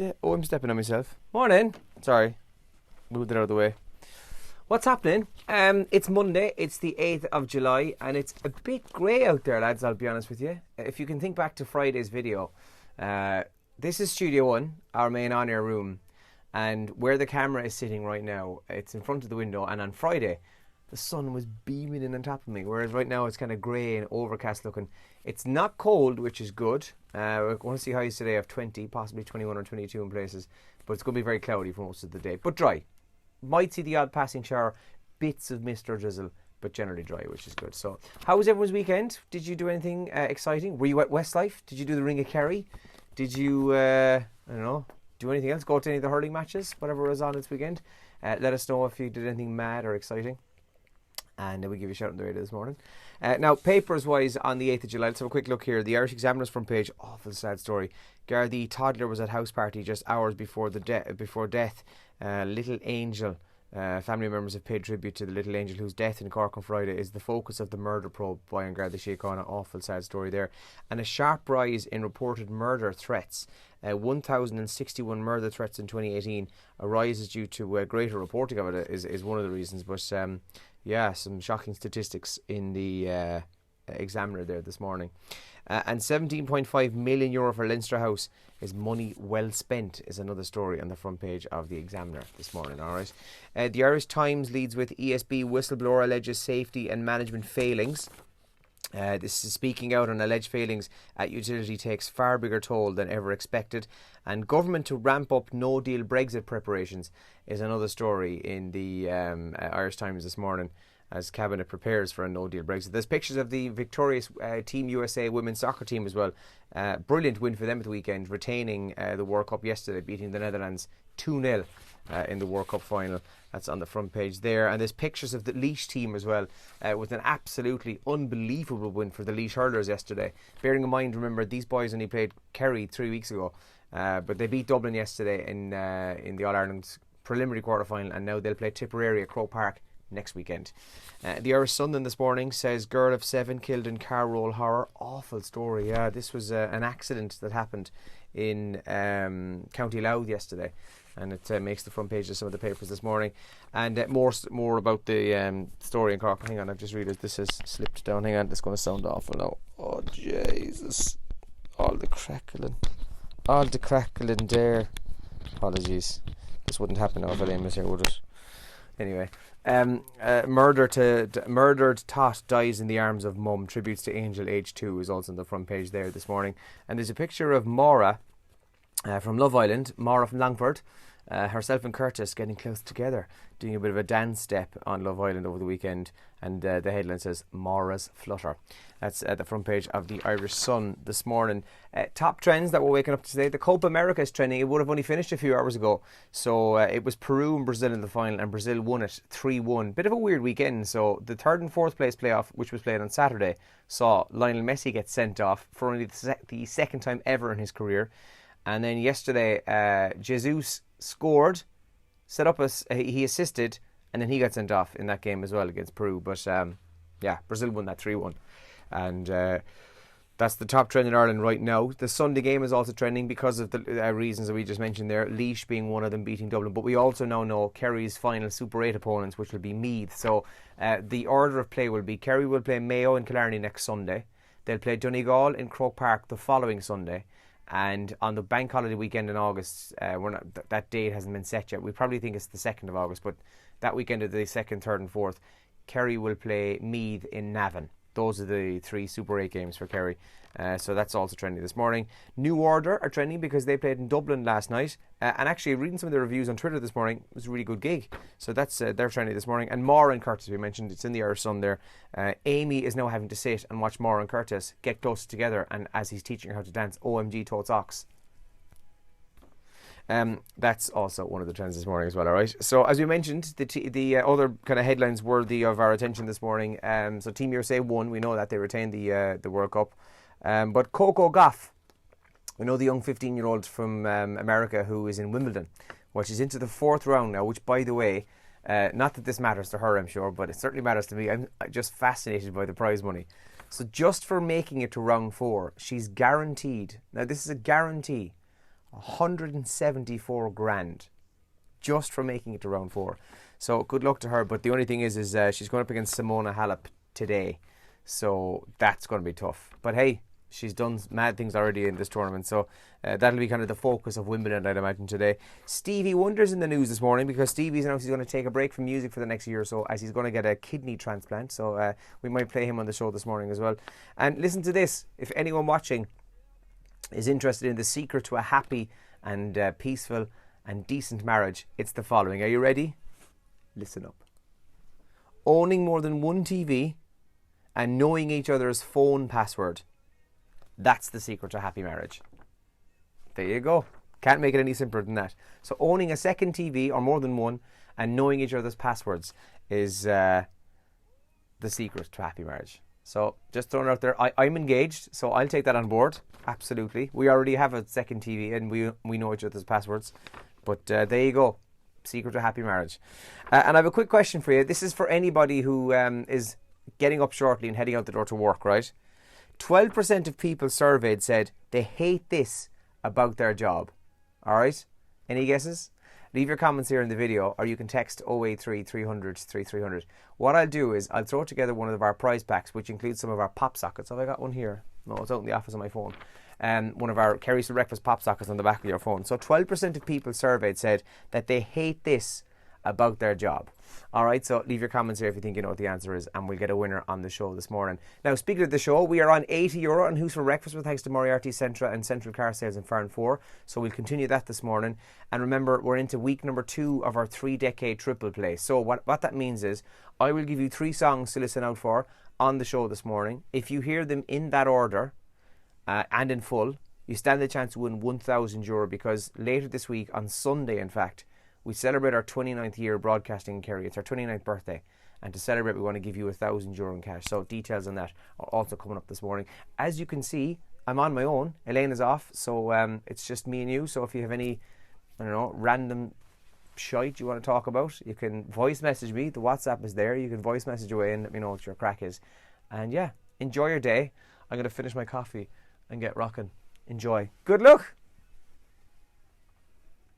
Oh, I'm stepping on myself. Morning. Sorry. Moved it out of the way. What's happening? It's Monday. It's the 8th of July, and it's a bit grey out there, lads, I'll be honest with you. If you can think back to Friday's video, this is Studio 1, our main on-air room, and where the camera is sitting right now, it's in front of the window, and on Friday, the sun was beaming in on top of me, whereas right now it's kind of grey and overcast looking. It's not cold, which is good. We're going to see highs today of 20, possibly 21 or 22 in places, but it's going to be very cloudy for most of the day, but dry. Might see the odd passing shower, bits of mist or drizzle, but generally dry, which is good. So, how was everyone's weekend? Did you do anything exciting? Were you at Westlife? Did you do the Ring of Kerry? Did you, I don't know, do anything else? Go to any of the hurling matches? Whatever was on this weekend? Let us know if you did anything mad or exciting. And we'll give you a shout on the radio this morning. Now, papers-wise, on the 8th of July, let's have a quick look here. The Irish Examiner's front page, awful sad story. Gardaí toddler was at house party just hours before death. Little Angel, family members have paid tribute to the little Angel whose death in Cork on Friday is the focus of the murder probe by An Garda Síochána. Awful sad story there. And a sharp rise in reported murder threats. 1,061 murder threats in 2018. A rise is due to greater reporting of it is one of the reasons. But some shocking statistics in the Examiner there this morning. And €17.5 million for Leinster House is money well spent, is another story on the front page of the Examiner this morning. All right. The Irish Times leads with ESB whistleblower alleges safety and management failings. This is speaking out on alleged failings at utility takes far bigger toll than ever expected. And government to ramp up no-deal Brexit preparations is another story in the Irish Times this morning, as Cabinet prepares for a no-deal Brexit. There's pictures of the victorious Team USA women's soccer team as well. Brilliant win for them at the weekend, retaining the World Cup yesterday, beating the Netherlands 2-0 in the World Cup final. That's on the front page there. And there's pictures of the Laois team as well, with an absolutely unbelievable win for the Laois hurlers yesterday. Bearing in mind, remember, these boys only played Kerry 3 weeks ago, but they beat Dublin yesterday in the All-Ireland preliminary quarter-final, and now they'll play Tipperary at Croke Park next weekend. The Irish Sun then this morning says girl of 7 killed in car roll horror. Awful story. Yeah, this was an accident that happened in County Louth yesterday, and it makes the front page of some of the papers this morning. And more about the story in Cork. Hang on, I've just realised this has slipped down. Hang on, it's going to sound awful now. Oh Jesus, all the crackling there. Apologies, this wouldn't happen now if Elaine was here, would it? Anyway, murdered tot dies in the arms of mum. Tributes to Angel, age 2, is also on the front page there this morning. And there's a picture of Maura from Love Island, Maura from Longford, herself and Curtis getting close together, doing a bit of a dance step on Love Island over the weekend. And the headline says Maura's Flutter. That's at the front page of the Irish Sun this morning. Top trends that we're waking up to today. The Copa America is trending. It would have only finished a few hours ago. So it was Peru and Brazil in the final, and Brazil won it 3-1. Bit of a weird weekend. So the third and fourth place playoff, which was played on Saturday, saw Lionel Messi get sent off for only the second time ever in his career. And then yesterday, Jesus scored, he assisted, and then he got sent off in that game as well against Peru. But Brazil won that 3-1. And that's the top trend in Ireland right now. The Sunday game is also trending because of the reasons that we just mentioned there. Laois being one of them, beating Dublin. But we also now know Kerry's final Super 8 opponents, which will be Meath. So the order of play will be Kerry will play Mayo in Killarney next Sunday. They'll play Donegal in Croke Park the following Sunday. And on the bank holiday weekend in August, that date hasn't been set yet. We probably think it's the 2nd of August, but that weekend of the 2nd, 3rd and 4th, Kerry will play Meath in Navan. Those are the 3 Super 8 games for Kerry. So that's also trending this morning. New Order are trending because they played in Dublin last night. And actually, reading some of the reviews on Twitter this morning, it was a really good gig. So that's they're trending this morning. And Maura and Curtis, we mentioned, it's in the Irish Sun there. Amy is now having to sit and watch Maura and Curtis get closer together. And as he's teaching her how to dance, OMG totes ox. That's also one of the trends this morning as well, alright? So as we mentioned, the other kind of headlines worthy of our attention this morning. So Team USA won, we know that they retained the World Cup. But Coco Gauff, we know the young 15-year-old from America who is in Wimbledon. Well, she's into the 4th round now, which, by the way, not that this matters to her, I'm sure, but it certainly matters to me. I'm just fascinated by the prize money. So just for making it to round 4, she's guaranteed, now this is a guarantee, 174 grand just for making it to round 4. So good luck to her. But the only thing is she's going up against Simona Halep today. So that's going to be tough. But hey, she's done mad things already in this tournament. So that'll be kind of the focus of Wimbledon, I'd imagine, today. Stevie Wonder's in the news this morning because Stevie's announced he's going to take a break from music for the next year or so as he's going to get a kidney transplant. So we might play him on the show this morning as well. And listen to this. If anyone watching is interested in the secret to a happy and peaceful and decent marriage, it's the following. Are you ready? Listen up. Owning more than one TV and knowing each other's phone password. That's the secret to a happy marriage. There you go. Can't make it any simpler than that. So owning a second TV or more than one and knowing each other's passwords is the secret to a happy marriage. So just throwing it out there. I'm engaged, so I'll take that on board. Absolutely. We already have a second TV and we know each other's passwords. But there you go. Secret to a happy marriage. And I have a quick question for you. This is for anybody who is getting up shortly and heading out the door to work, right? 12% of people surveyed said they hate this about their job. All right? Any guesses? Leave your comments here in the video, or you can text 083 300 3300. What I'll do is I'll throw together one of our prize packs, which includes some of our pop sockets. Have I got one here? No, it's out in the office on my phone. One of our Kerry's for Breakfast pop sockets on the back of your phone. So 12% of people surveyed said that they hate this about their job. All right, so leave your comments here if you think you know what the answer is, and we'll get a winner on the show this morning. Now, speaking of the show, we are on €80 on Who's for Breakfast with thanks to Moriarty, Centra and Central Car Sales in Farn 4. So we'll continue that this morning. And remember, we're into week number 2 of our 3-decade triple play. So what that means is I will give you 3 songs to listen out for on the show this morning. If you hear them in that order and in full, you stand a chance to win €1,000 because later this week, on Sunday in fact, we celebrate our 29th year broadcasting in Kerry. It's our 29th birthday. And to celebrate, we want to give you €1,000 in cash. So details on that are also coming up this morning. As you can see, I'm on my own. Elaine is off. So it's just me and you. So if you have any, I don't know, random shite you want to talk about, you can voice message me. The WhatsApp is there. You can voice message away and let me know what your crack is. And yeah, enjoy your day. I'm going to finish my coffee and get rocking. Enjoy. Good luck.